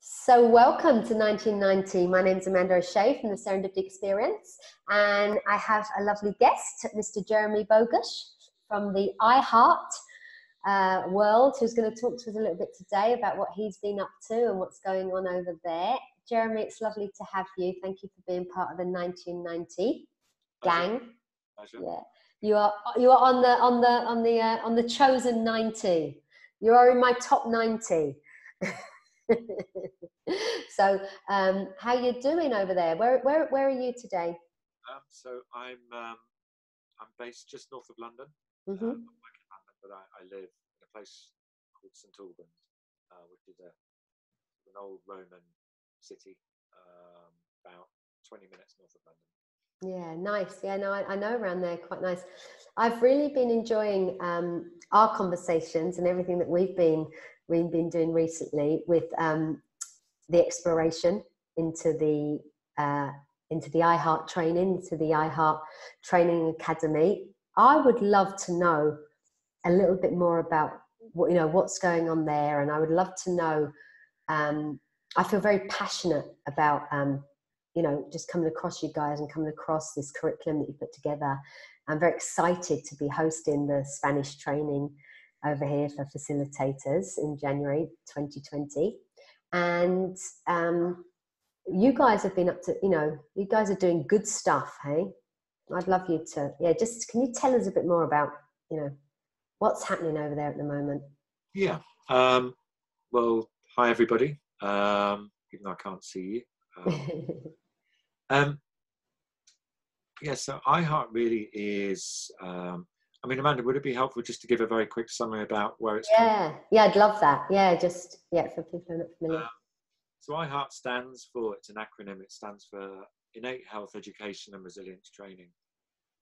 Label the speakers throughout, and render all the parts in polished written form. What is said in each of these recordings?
Speaker 1: So welcome to 1990. My name's Amanda O'Shea from the Serendipity Experience, and I have a lovely guest, Mr. Jeremy Bogush from the IHEART world, who's going to talk to us a little bit today about what he's been up to and what's going on over there. Jeremy, it's lovely to have you. Thank you for being part of the 1990 gang.
Speaker 2: Pleasure.
Speaker 1: Yeah, you are on the chosen 90. You are in my top 90. So how you doing over there? Where are you today?
Speaker 2: So I'm based just north of London.
Speaker 1: Mm-hmm.
Speaker 2: I'm working in London, but I live in a place called St Albans, which is an old Roman city, about 20 minutes north of London.
Speaker 1: Yeah, nice. Yeah, no, I know around there, quite nice. I've really been enjoying our conversations and everything that we've been doing recently with the exploration into the IHEART training, into the IHEART Training Academy. I would love to know a little bit more about what's going on there, and I would love to know. I feel very passionate about just coming across you guys and coming across this curriculum that you put together. I'm very excited to be hosting the Spanish training over here for facilitators in January 2020. And you guys have been up to, you guys are doing good stuff, hey? I'd love you to, can you tell us a bit more about, what's happening over there at the moment?
Speaker 2: Yeah. Well, hi everybody. Even though I can't see you. So IHEART really is, Amanda, would it be helpful just to give a very quick summary about where it's
Speaker 1: Yeah, I'd love that. For people who are not familiar.
Speaker 2: So IHEART stands for, it's an acronym, it stands for Innate Health Education and Resilience Training.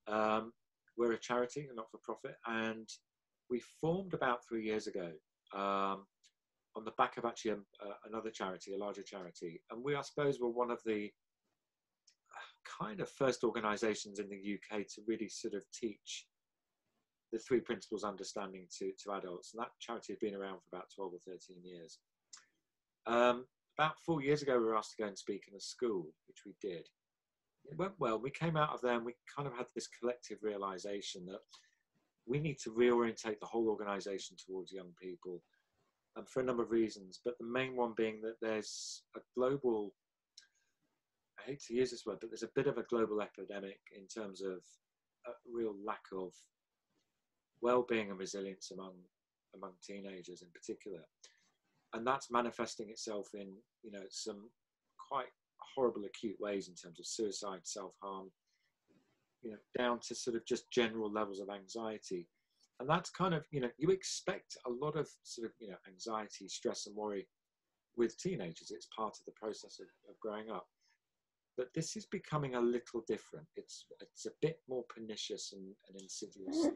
Speaker 2: We're a charity, a not-for-profit, and we formed about 3 years ago on the back of actually another charity, a larger charity. And we, I suppose, were one of the kind of first organisations in the UK to really sort of teach the three principles understanding to adults. And that charity had been around for about 12 or 13 years. About 4 years ago, we were asked to go and speak in a school, which we did. It went well. We came out of there and we kind of had this collective realisation that we need to reorientate the whole organisation towards young people, and for a number of reasons, but the main one being that there's a global, I hate to use this word, but there's a bit of a global epidemic in terms of a real lack of well-being and resilience among teenagers in particular. And that's manifesting itself in, some quite horrible acute ways in terms of suicide, self-harm, down to sort of just general levels of anxiety. And that's kind of, you expect a lot of sort of, anxiety, stress and worry with teenagers. It's part of the process of growing up. But this is becoming a little different. It's a bit more pernicious and insidious than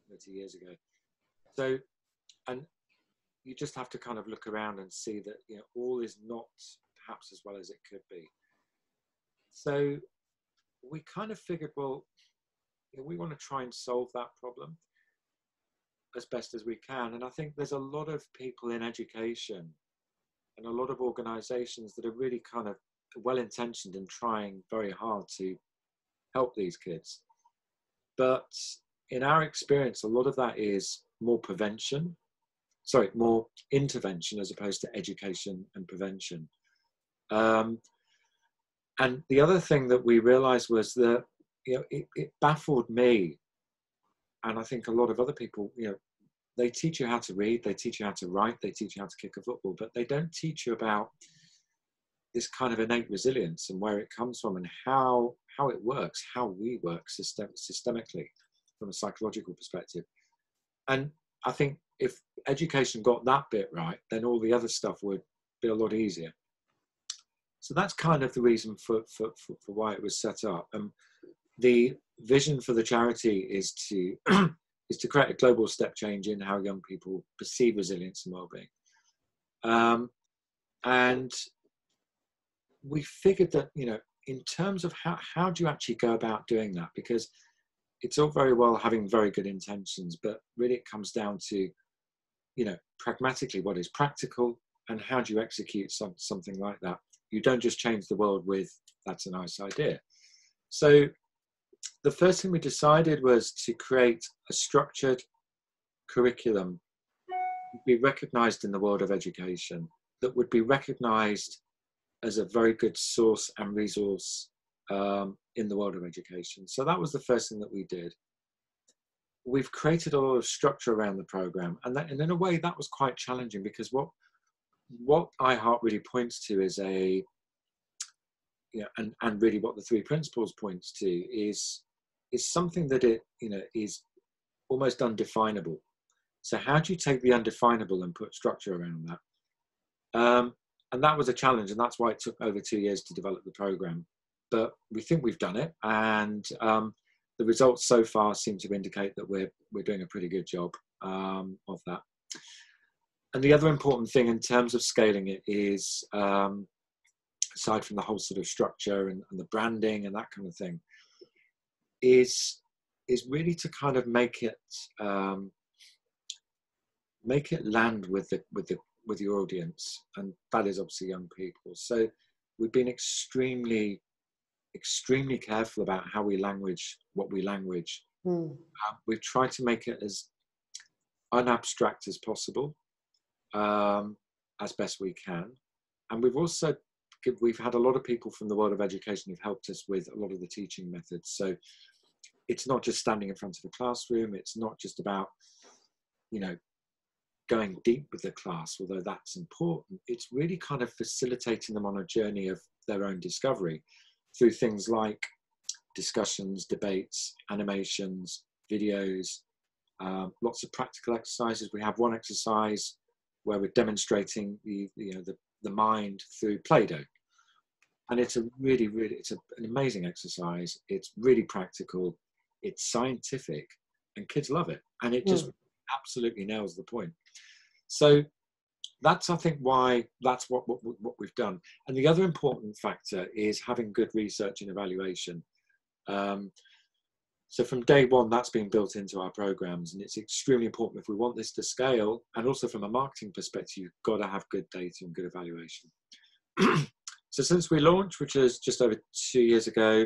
Speaker 2: 30 years ago. So, and you just have to kind of look around and see that, all is not perhaps as well as it could be. So we kind of figured, well, we want to try and solve that problem as best as we can. And I think there's a lot of people in education and a lot of organisations that are really kind of well-intentioned and trying very hard to help these kids. But in our experience, a lot of that is more intervention as opposed to education and prevention. And the other thing that we realised was that, it baffled me, and I think a lot of other people, they teach you how to read, they teach you how to write, they teach you how to kick a football, but they don't teach you about this kind of innate resilience and where it comes from and how it works, how we work systemically from a psychological perspective. And I think if education got that bit right, then all the other stuff would be a lot easier. So that's kind of the reason for why it was set up. The vision for the charity is to create a global step change in how young people perceive resilience and well-being. And we figured that, in terms of how do you actually go about doing that? Because it's all very well having very good intentions, but really it comes down to, pragmatically what is practical and how do you execute something like that? You don't just change the world with, that's a nice idea. So the first thing we decided was to create a structured curriculum to be recognized in the world of education, that would be recognized as a very good source and resource in the world of education. So that was the first thing that we did. We've created a lot of structure around the program, and in a way that was quite challenging, because what IHEART really points to is and really what the 3 principles points to is something that is almost undefinable. So how do you take the undefinable and put structure around that? And that was a challenge, and that's why it took over 2 years to develop the program. But we think we've done it, and the results so far seem to indicate that we're doing a pretty good job of that. And the other important thing in terms of scaling it is, aside from the whole sort of structure and the branding and that kind of thing, is really to kind of make it land with your audience, and that is obviously young people. So we've been extremely careful about how we language what we language. We've tried to make it as unabstract as possible, as best we can. And we've had a lot of people from the world of education who've helped us with a lot of the teaching methods. So it's not just standing in front of a classroom. It's not just about, going deep with the class, although that's important. It's really kind of facilitating them on a journey of their own discovery through things like discussions, debates, animations, videos, lots of practical exercises. We have one exercise where we're demonstrating the mind through Play-Doh, and it's an amazing exercise. It's really practical, it's scientific, and kids love it, and it just absolutely nails the point. So that's, I think, why that's what we've done. And the other important factor is having good research and evaluation. So from day one, that's been built into our programs, and it's extremely important if we want this to scale. And also from a marketing perspective, you've got to have good data and good evaluation. So since we launched, which is just over 2 years ago,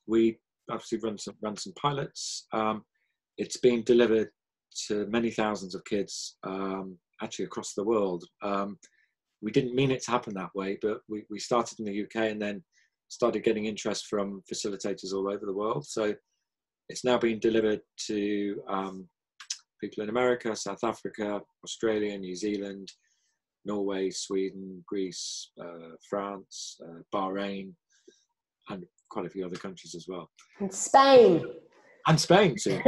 Speaker 2: we obviously run some pilots. It's been delivered to many thousands of kids, actually across the world. We didn't mean it to happen that way, but we started in the UK and then started getting interest from facilitators all over the world. So it's now been delivered to people in America, South Africa, Australia, New Zealand, Norway, Sweden, Greece, France, Bahrain, and quite a few other countries as well.
Speaker 1: And Spain.
Speaker 2: And Spain too.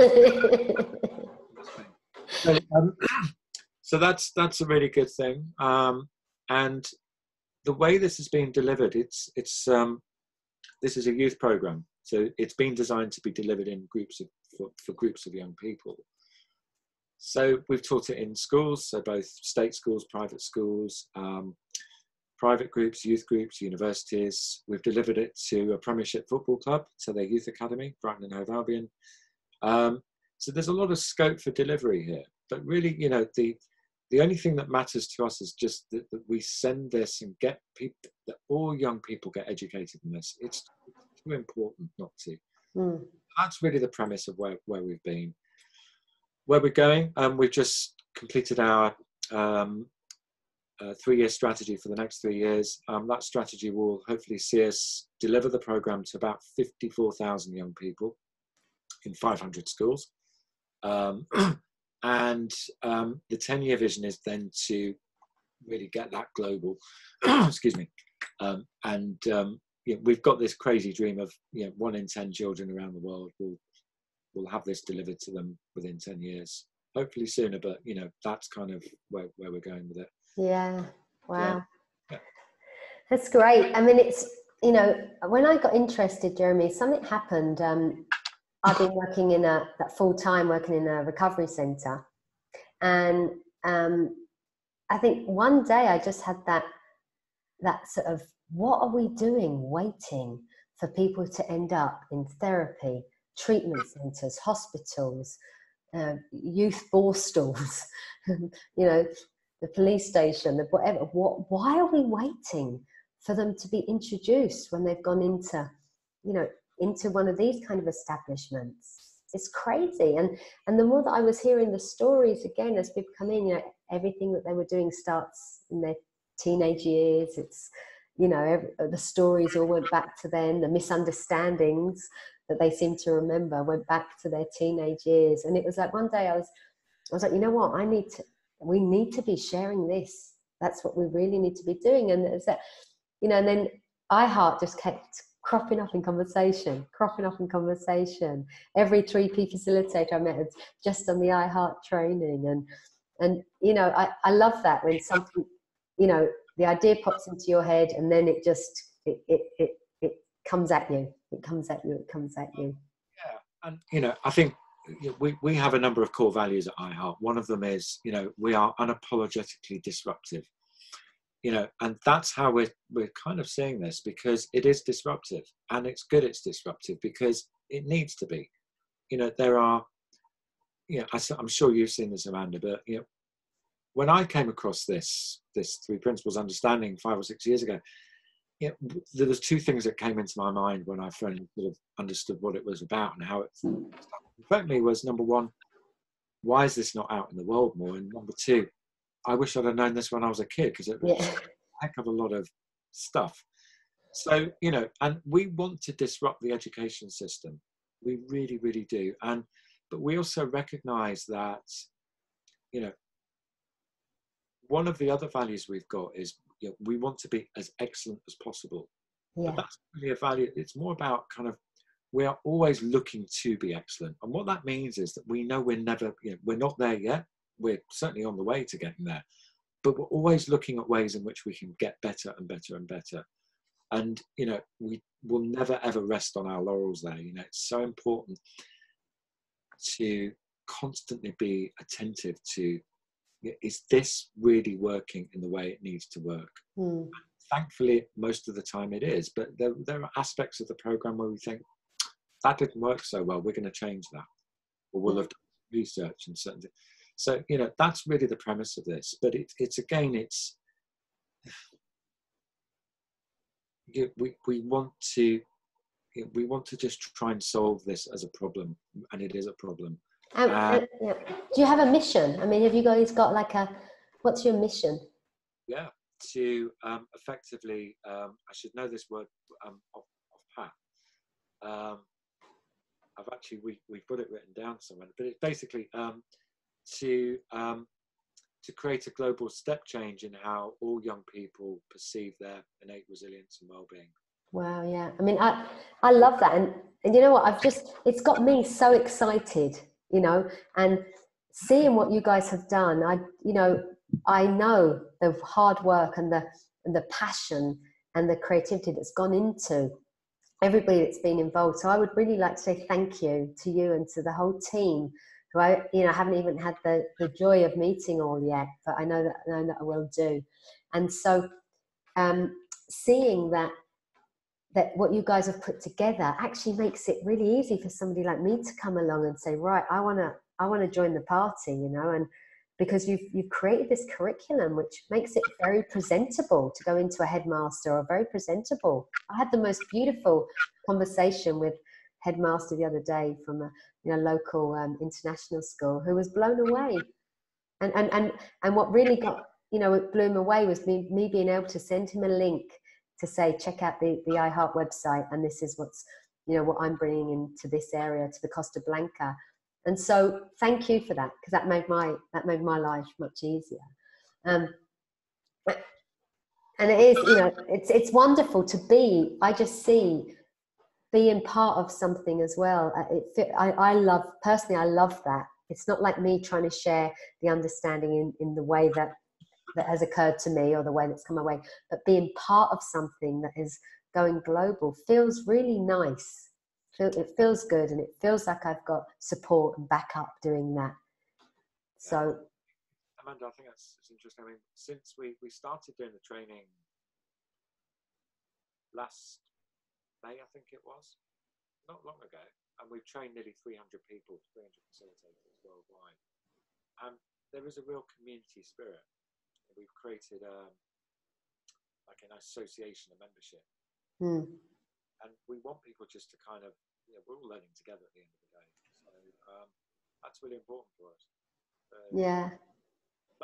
Speaker 2: So that's a really good thing. And the way this is being delivered, this is a youth program. So it's been designed to be delivered in groups for groups of young people. So we've taught it in schools, so both state schools, private schools, private groups, youth groups, universities. We've delivered it to a Premiership football club, so their youth academy, Brighton and Hove Albion. So there's a lot of scope for delivery here. But really, the only thing that matters to us is just that we send this and get people, that all young people get educated in this. It's too important not to. That's really the premise of where we've been. Where we're going, we've just completed our 3-year strategy for the next 3 years. That strategy will hopefully see us deliver the program to about 54,000 young people in 500 schools. And the 10-year vision is then to really get that global. Excuse me. We've got this crazy dream of 1 in 10 children around the world will have this delivered to them within 10 years. Hopefully sooner, but that's kind of where we're going with it.
Speaker 1: Yeah. Wow.
Speaker 2: Yeah.
Speaker 1: That's great. I mean, it's when I got interested, Jeremy, something happened. I've been working that full time working in a recovery centre, and I think one day I just had that sort of, what are we doing waiting for people to end up in therapy, treatment centres, hospitals, youth borstalls, the the police station, the whatever. Why are we waiting for them to be introduced when they've gone into, into one of these kind of establishments? It's crazy. And the more that I was hearing the stories again as people come in, everything that they were doing starts in their teenage years. It's, the stories all went back to then, the misunderstandings that they seem to remember went back to their teenage years. And it was like one day I was like, you know what, we need to be sharing this. That's what we really need to be doing. And it's that, and then IHEART just kept cropping up in conversation. Every 3P facilitator I met just on the IHEART training. And I love that when something, the idea pops into your head and then it just, it comes at you. It comes at you.
Speaker 2: Yeah. And, I think we have a number of core values at iHeart. One of them is, we are unapologetically disruptive. And that's how we're kind of seeing this, because it is disruptive, and it's good it's disruptive because it needs to be. There are, I'm sure you've seen this, Amanda, but when I came across this 3 principles understanding 5 or 6 years ago, there was 2 things that came into my mind when I finally sort of understood what it was about and how it affected me. Was number 1, why is this not out in the world more? And number 2, I wish I'd have known this when I was a kid, because it was a heck of a lot of stuff. So, and we want to disrupt the education system. We really, really do. But we also recognize that, one of the other values we've got is, we want to be as excellent as possible. Yeah. But that's really a value. It's more about kind of, we are always looking to be excellent. And what that means is that we know we're never, we're not there yet. We're certainly on the way to getting there, but we're always looking at ways in which we can get better and better and better. And, we will never, ever rest on our laurels there. It's so important to constantly be attentive to, is this really working in the way it needs to work? Mm. Thankfully, most of the time it is, but there are aspects of the program where we think, that didn't work so well, we're going to change that. Or we'll have done research and certain things. So, that's really the premise of this. But we want to just try and solve this as a problem, and it is a problem.
Speaker 1: Do you have a mission? I mean, have you guys got what's your mission?
Speaker 2: Yeah, to effectively, I should know this word off pat. I've actually, we've got it written down somewhere, but it's basically to create a global step change in how all young people perceive their innate resilience and well-being. Wow,
Speaker 1: yeah. I mean, I love that. And you know what, it's got me so excited, and seeing what you guys have done. I know the hard work and the passion and the creativity that's gone into everybody that's been involved. So I would really like to say thank you to you and to the whole team, who I haven't even had the joy of meeting all yet, but I know that I will do. And so seeing that what you guys have put together actually makes it really easy for somebody like me to come along and say, right, I want to join the party, and because you've created this curriculum which makes it very presentable to go into a headmaster, or very presentable. I had the most beautiful conversation with headmaster the other day from a local international school, who was blown away, and what really got it blew him away was me being able to send him a link to say, check out the iHeart website, and this is what's what I'm bringing into this area, to the Costa Blanca. And so thank you for that, because that made my life much easier. And it is, it's wonderful to be, I just see being part of something as well. I love that. It's not like me trying to share the understanding in the way that has occurred to me, or the way that's come my way, but being part of something that is going global feels really nice. It feels good, and it feels like I've got support and backup doing that. So,
Speaker 2: Amanda, I think it's interesting. I mean, since we started doing the training last May, I think it was, not long ago, and we've trained nearly 300 people, 300 facilitators worldwide. And there is a real community spirit. we've created like an association, a membership, and we want people just to kind of, we're all learning together at the end of the day. So that's really important for us.
Speaker 1: Yeah.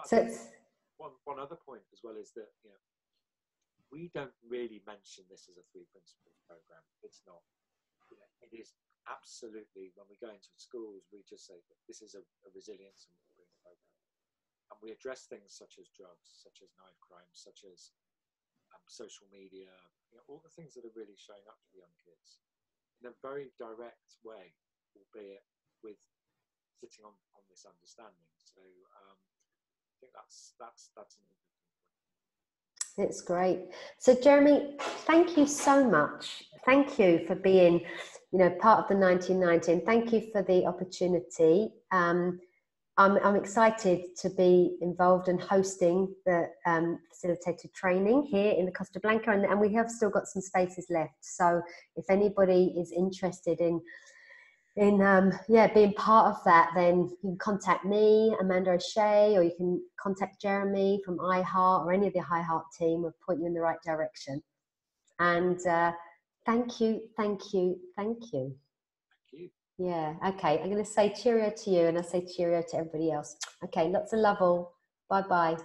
Speaker 2: So it's one other point as well is that we don't really mention this as a 3 principles program. It's not. It is absolutely, when we go into schools, we just say that this is a resilience and wellbeing program, and we address things such as drugs, such as knife crime, such as social media, all the things that are really showing up for young kids in a very direct way, albeit with sitting on this understanding. So I think that's an important point.
Speaker 1: It's great. So Jeremy, thank you so much. Thank you for being, part of the 1919. Thank you for the opportunity. I'm excited to be involved in hosting the facilitated training here in the Costa Blanca, and we have still got some spaces left. So if anybody is interested in being part of that, then you can contact me, Amanda O'Shea, or you can contact Jeremy from IHEART or any of the IHEART team. Will point you in the right direction. And thank you.
Speaker 2: Thank you.
Speaker 1: Yeah, okay. I'm going to say cheerio to you, and I say cheerio to everybody else. Okay, lots of love all. Bye-bye.